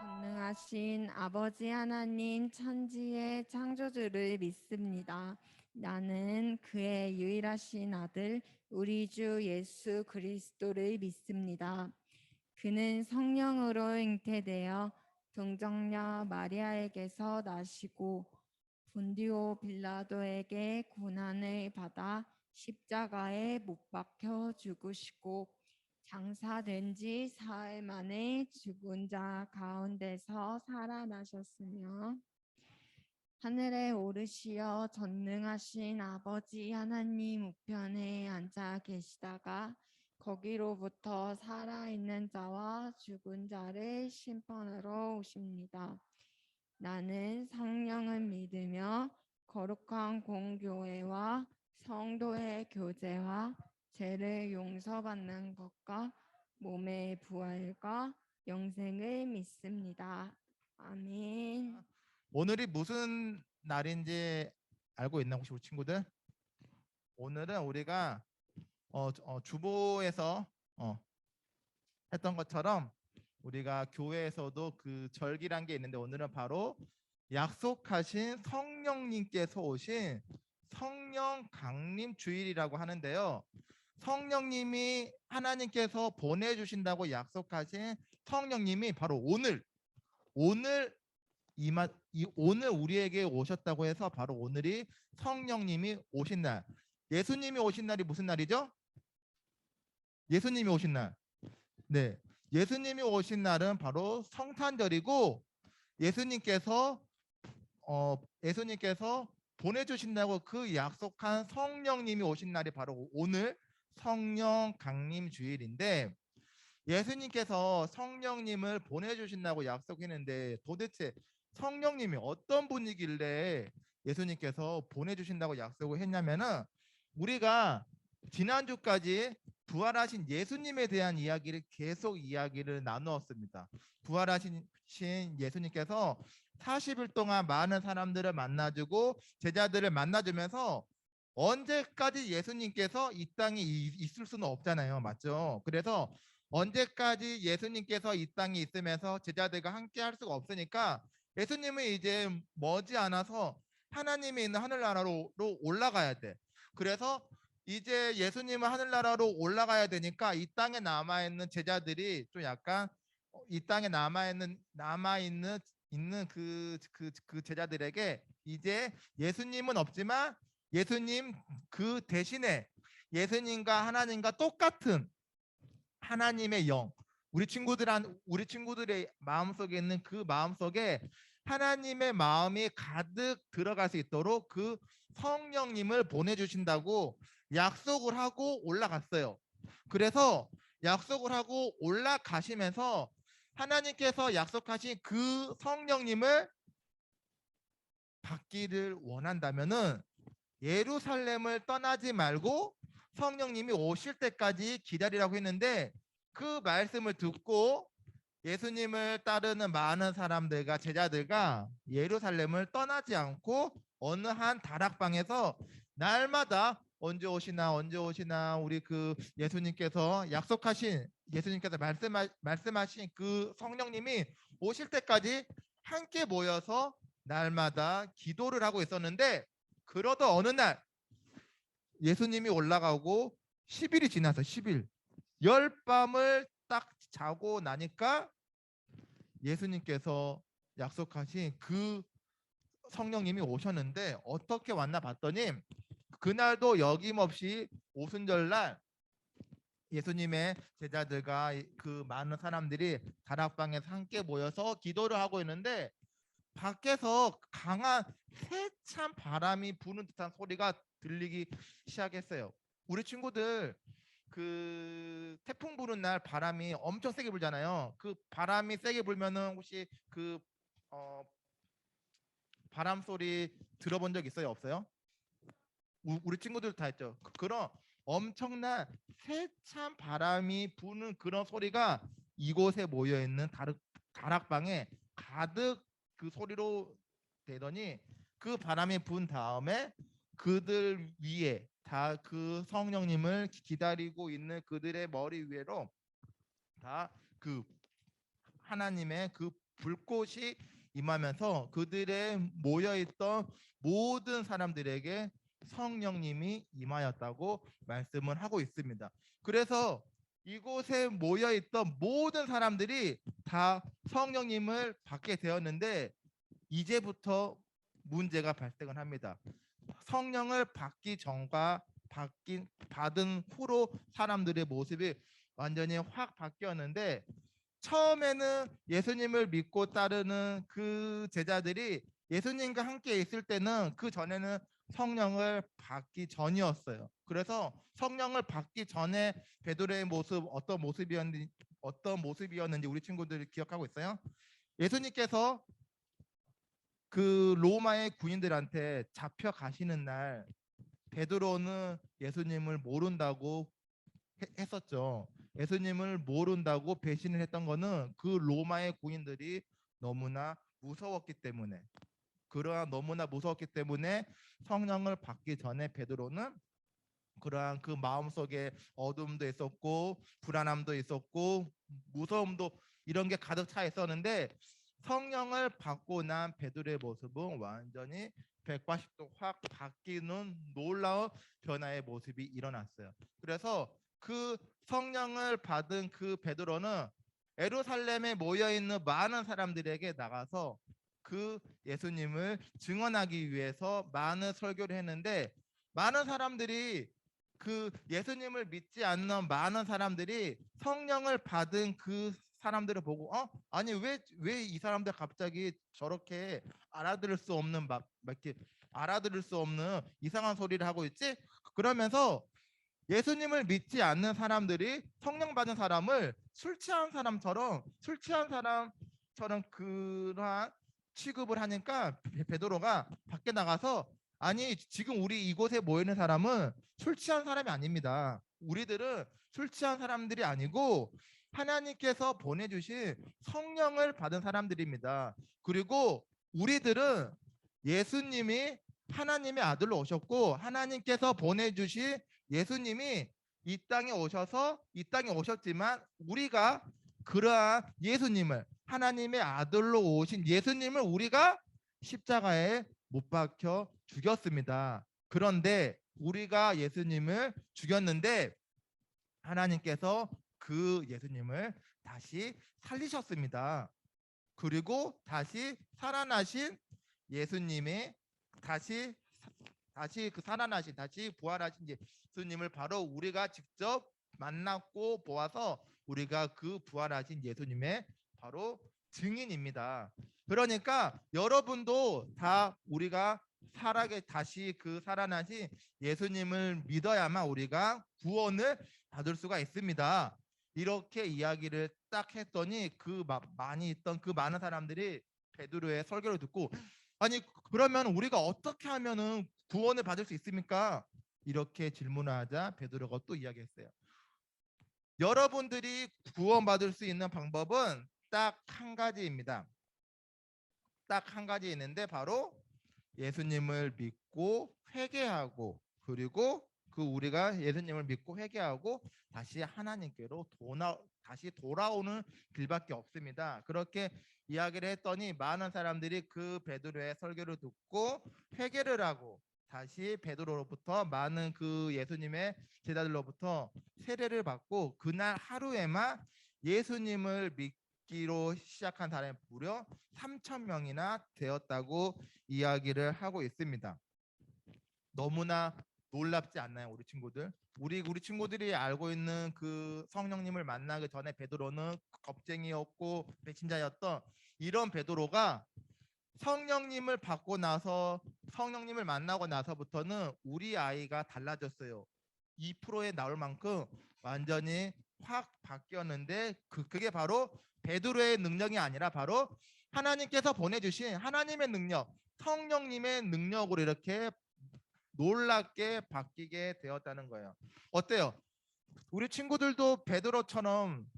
전능하신 아버지 하나님 천지의 창조주를 믿습니다. 나는 그의 유일하신 아들 우리 주 예수 그리스도를 믿습니다. 그는 성령으로 잉태되어 동정녀 마리아에게서 나시고 본디오 빌라도에게 고난을 받아 십자가에 못 박혀 죽으시고 장사된 지 사흘 만에 죽은 자 가운데서 살아나셨으며 하늘에 오르시어 전능하신 아버지 하나님 우편에 앉아 계시다가 거기로부터 살아있는 자와 죽은 자를 심판하러 오십니다. 나는 성령을 믿으며 거룩한 공교회와 성도의 교제와 죄를 용서받는 것과 몸의 부활과 영생을 믿습니다. 아멘. 오늘이 무슨 날인지 알고 있나 혹시 우리 친구들? 오늘은 우리가 주보에서 했던 것처럼 우리가 교회에서도 그 절기란 게 있는데 오늘은 바로 약속하신 성령님께서 오신 성령 강림 주일이라고 하는데요. 성령님이 하나님께서 보내주신다고 약속하신 성령님이 바로 오늘 오늘 우리에게 오셨다고 해서 바로 오늘이 성령님이 오신 날. 예수님이 오신 날이 무슨 날이죠? 예수님이 오신 날. 네. 예수님이 오신 날은 바로 성탄절이고 예수님께서 보내주신다고 그 약속한 성령님이 오신 날이 바로 오늘 성령 강림 주일인데 예수님께서 성령님을 보내주신다고 약속했는데 도대체 성령님이 어떤 분이길래 예수님께서 보내주신다고 약속을 했냐면은 우리가 지난주까지 부활하신 예수님에 대한 이야기를 계속 이야기를 나누었습니다. 부활하신 예수님께서 40일 동안 많은 사람들을 만나주고 제자들을 만나주면서 언제까지 예수님께서 이 땅에 있을 수는 없잖아요. 맞죠? 그래서 언제까지 예수님께서 이 땅에 있으면서 제자들과 함께 할 수가 없으니까 예수님은 이제 머지않아서 하나님이 있는 하늘나라로 올라가야 돼. 그래서 이제 예수님은 하늘나라로 올라가야 되니까 이 땅에 남아있는 제자들이 좀 약간 이 땅에 남아있는 그 제자들에게 이제 예수님은 없지만 예수님 그 대신에 예수님과 하나님과 똑같은 하나님의 영, 우리 친구들의 마음속에 있는 그 마음속에 하나님의 마음이 가득 들어갈 수 있도록 그 성령님을 보내주신다고 약속을 하고 올라갔어요. 그래서 약속을 하고 올라가시면서 하나님께서 약속하신 그 성령님을 받기를 원한다면은 예루살렘을 떠나지 말고 성령님이 오실 때까지 기다리라고 했는데 그 말씀을 듣고 예수님을 따르는 많은 사람들과 제자들과 예루살렘을 떠나지 않고 어느 한 다락방에서 날마다 언제 오시나 우리 그 예수님께서 말씀하신 그 성령님이 오실 때까지 함께 모여서 날마다 기도를 하고 있었는데 그러던 어느 날 예수님이 올라가고 10일이 지나서 10일 열밤을 딱 자고 나니까 예수님께서 약속하신 그 성령님이 오셨는데 어떻게 왔나 봤더니 그날도 여김없이 오순절날 예수님의 제자들과 그 많은 사람들이 다락방에서 함께 모여서 기도를 하고 있는데 밖에서 강한 세찬 바람이 부는 듯한 소리가 들리기 시작했어요. 우리 친구들 그 태풍 부는 날 바람이 엄청 세게 불잖아요. 그 바람이 세게 불면은 혹시 그 바람 소리 들어본 적 있어요? 없어요? 우리 친구들 다 했죠. 그런 엄청난 세찬 바람이 부는 그런 소리가 이곳에 모여 있는 다락방에 가득 그 소리로 되더니 그 바람이 분 다음에 그들 위에 다 그 성령님을 기다리고 있는 그들의 머리 위로 다 그 하나님의 그 불꽃이 임하면서 그들의 모여있던 모든 사람들에게 성령님이 임하였다고 말씀을 하고 있습니다. 그래서 이곳에 모여있던 모든 사람들이 다 성령님을 받게 되었는데 이제부터 문제가 발생을 합니다. 성령을 받기 전과 받은 후로 사람들의 모습이 완전히 확 바뀌었는데 처음에는 예수님을 믿고 따르는 그 제자들이 예수님과 함께 있을 때는 그 전에는 성령을 받기 전이었어요. 그래서 성령을 받기 전에 베드로의 모습 어떤 모습이었는지 우리 친구들이 기억하고 있어요? 예수님께서 그 로마의 군인들한테 잡혀 가시는 날 베드로는 예수님을 모른다고 했었죠. 예수님을 모른다고 배신을 했던 거는 그 로마의 군인들이 너무나 무서웠기 때문에 그러한 너무나 무서웠기 때문에 성령을 받기 전에 베드로는 그러한 그 마음속에 어둠도 있었고 불안함도 있었고 무서움도 이런 게 가득 차 있었는데 성령을 받고 난 베드로의 모습은 완전히 180도 확 바뀌는 놀라운 변화의 모습이 일어났어요. 그래서 그 성령을 받은 그 베드로는 예루살렘에 모여 있는 많은 사람들에게 나가서 그 예수님을 증언하기 위해서 많은 설교를 했는데 많은 사람들이 그 예수님을 믿지 않는 많은 사람들이 성령을 받은 그 사람들을 보고 아니 왜 이 사람들 갑자기 저렇게 알아들을 수 없는 막 이렇게 알아들을 수 없는 이상한 소리를 하고 있지? 그러면서 예수님을 믿지 않는 사람들이 성령 받은 사람을 술 취한 사람처럼 그러한 취급을 하니까 베드로가 밖에 나가서 아니 지금 우리 이곳에 모이는 사람은 술 취한 사람이 아닙니다. 우리들은 술 취한 사람들이 아니고 하나님께서 보내주신 성령을 받은 사람들입니다. 그리고 우리들은 예수님이 하나님의 아들로 오셨고 하나님께서 보내주신 예수님이 이 땅에 오셨지만 우리가 그러한 예수님을 하나님의 아들로 오신 예수님을 우리가 십자가에 못 박혀 죽였습니다. 그런데 우리가 예수님을 죽였는데 하나님께서 그 예수님을 다시 살리셨습니다. 그리고 다시 살아나신 예수님의 다시 부활하신 예수님을 바로 우리가 직접 만났고 보아서 우리가 그 부활하신 예수님의 바로 증인입니다. 그러니까 여러분도 다 우리가 다시 그 살아나신 예수님을 믿어야만 우리가 구원을 받을 수가 있습니다. 이렇게 이야기를 딱 했더니 많이 있던 그 많은 사람들이 베드로의 설교를 듣고 아니 그러면 우리가 어떻게 하면은 구원을 받을 수 있습니까? 이렇게 질문을 하자 베드로가 또 이야기했어요. 여러분들이 구원받을 수 있는 방법은 딱 한 가지입니다. 딱 한 가지 있는데 바로 예수님을 믿고 회개하고 그리고 우리가 예수님을 믿고 회개하고 다시 하나님께로 다시 돌아오는 길밖에 없습니다. 그렇게 이야기를 했더니 많은 사람들이 그 베드로의 설교를 듣고 회개를 하고 다시 베드로로부터 많은 그 예수님의 제자들로부터 세례를 받고 그날 하루에만 예수님을 믿기로 시작한 사람이 무려 3,000명이나 되었다고 이야기를 하고 있습니다. 너무나 놀랍지 않나요, 우리 친구들? 우리 친구들이 알고 있는 그 성령님을 만나기 전에 베드로는 겁쟁이였고 배신자였던 이런 베드로가 성령님을 만나고 나서부터는 우리 아이가 달라졌어요. 2%에 나올 만큼 완전히 확 바뀌었는데 그게 바로 베드로의 능력이 아니라 바로 하나님께서 보내주신 하나님의 능력, 성령님의 능력으로 이렇게 놀랍게 바뀌게 되었다는 거예요. 어때요? 우리 친구들도 베드로처럼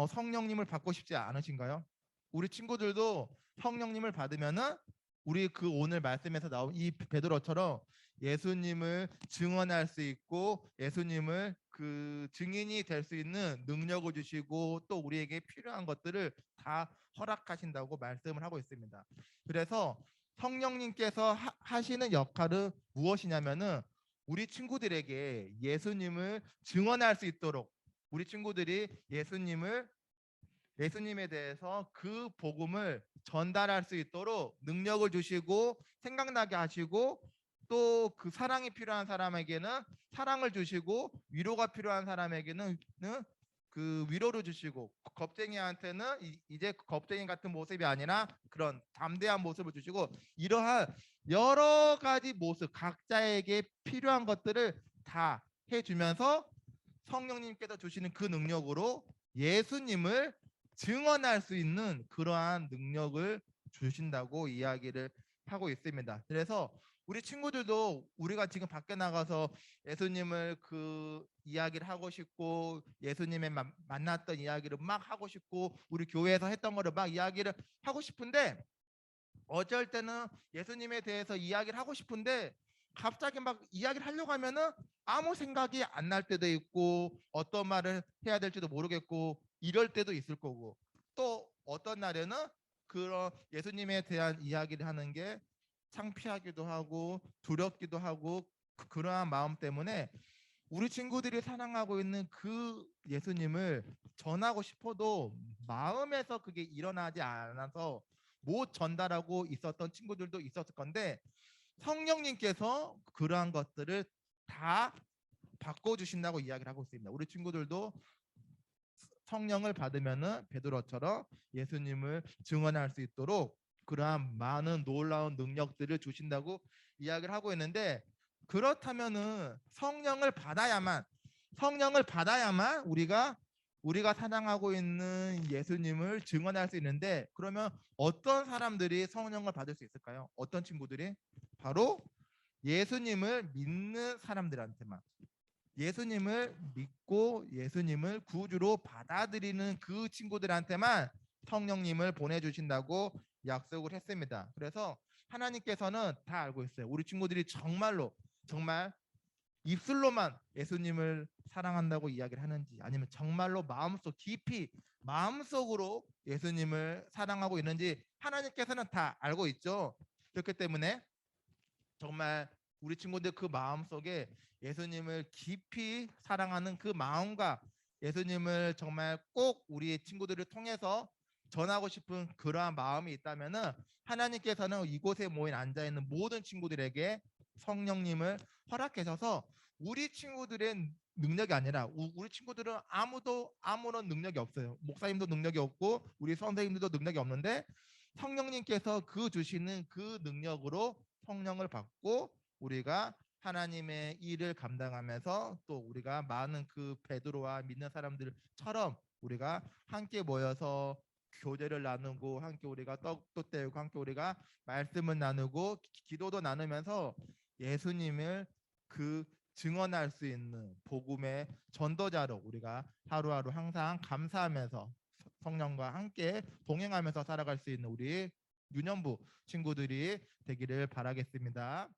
성령님을 받고 싶지 않으신가요? 우리 친구들도 성령님을 받으면은 우리 그 오늘 말씀에서 나온 이 베드로처럼 예수님을 증언할 수 있고 예수님을 그 증인이 될 수 있는 능력을 주시고 또 우리에게 필요한 것들을 다 허락하신다고 말씀을 하고 있습니다. 그래서 성령님께서 하시는 역할은 무엇이냐면은 우리 친구들에게 예수님을 증언할 수 있도록 우리 친구들이 예수님에 대해서 그 복음을 전달할 수 있도록 능력을 주시고 생각나게 하시고 또 그 사랑이 필요한 사람에게는 사랑을 주시고 위로가 필요한 사람에게는 그 위로를 주시고 겁쟁이한테는 이제 겁쟁이 같은 모습이 아니라 그런 담대한 모습을 주시고 이러한 여러 가지 모습 각자에게 필요한 것들을 다 해주면서 성령님께서 주시는 그 능력으로 예수님을 증언할 수 있는 그러한 능력을 주신다고 이야기를 하고 있습니다. 그래서 우리 친구들도 우리가 지금 밖에 나가서 예수님을 그 이야기를 하고 싶고 예수님의 만났던 이야기를 막 하고 싶고 우리 교회에서 했던 거를 막 이야기를 하고 싶은데 어쩔 때는 예수님에 대해서 이야기를 하고 싶은데 갑자기 막 이야기를 하려고 하면은 아무 생각이 안 날 때도 있고 어떤 말을 해야 될지도 모르겠고 이럴 때도 있을 거고 또 어떤 날에는 그런 예수님에 대한 이야기를 하는 게 창피하기도 하고 두렵기도 하고 그러한 마음 때문에 우리 친구들이 사랑하고 있는 그 예수님을 전하고 싶어도 마음에서 그게 일어나지 않아서 못 전달하고 있었던 친구들도 있었을 건데 성령님께서 그러한 것들을 다 바꿔주신다고 이야기를 하고 있습니다. 우리 친구들도 성령을 받으면은 베드로처럼 예수님을 증언할 수 있도록 그러한 많은 놀라운 능력들을 주신다고 이야기를 하고 있는데 그렇다면은 성령을 받아야만 우리가 사랑하고 있는 예수님을 증언할 수 있는데 그러면 어떤 사람들이 성령을 받을 수 있을까요? 어떤 친구들이? 바로 예수님을 믿는 사람들한테만 예수님을 믿고 예수님을 구주로 받아들이는 그 친구들한테만 성령님을 보내주신다고 약속을 했습니다. 그래서 하나님께서는 다 알고 있어요. 우리 친구들이 정말 입술로만 예수님을 사랑한다고 이야기를 하는지 아니면 정말로 마음속으로 예수님을 사랑하고 있는지 하나님께서는 다 알고 있죠. 그렇기 때문에 정말 우리 친구들 그 마음속에 예수님을 깊이 사랑하는 그 마음과 예수님을 정말 꼭 우리 친구들을 통해서 전하고 싶은 그러한 마음이 있다면은 하나님께서는 이곳에 모인 앉아 있는 모든 친구들에게 성령님을 허락하셔서 우리 친구들의 능력이 아니라 우리 친구들은 아무런 능력이 없어요. 목사님도 능력이 없고 우리 선생님들도 능력이 없는데 성령님께서 그 주시는 그 능력으로 성령을 받고 우리가 하나님의 일을 감당하면서 또 우리가 많은 그 베드로와 믿는 사람들처럼 우리가 함께 모여서 교제를 나누고 함께 우리가 떡도 떼고 함께 우리가 말씀을 나누고 기도도 나누면서 예수님을 그 증언할 수 있는 복음의 전도자로 우리가 하루하루 항상 감사하면서 성령과 함께 동행하면서 살아갈 수 있는 우리 유년부 친구들이 되기를 바라겠습니다.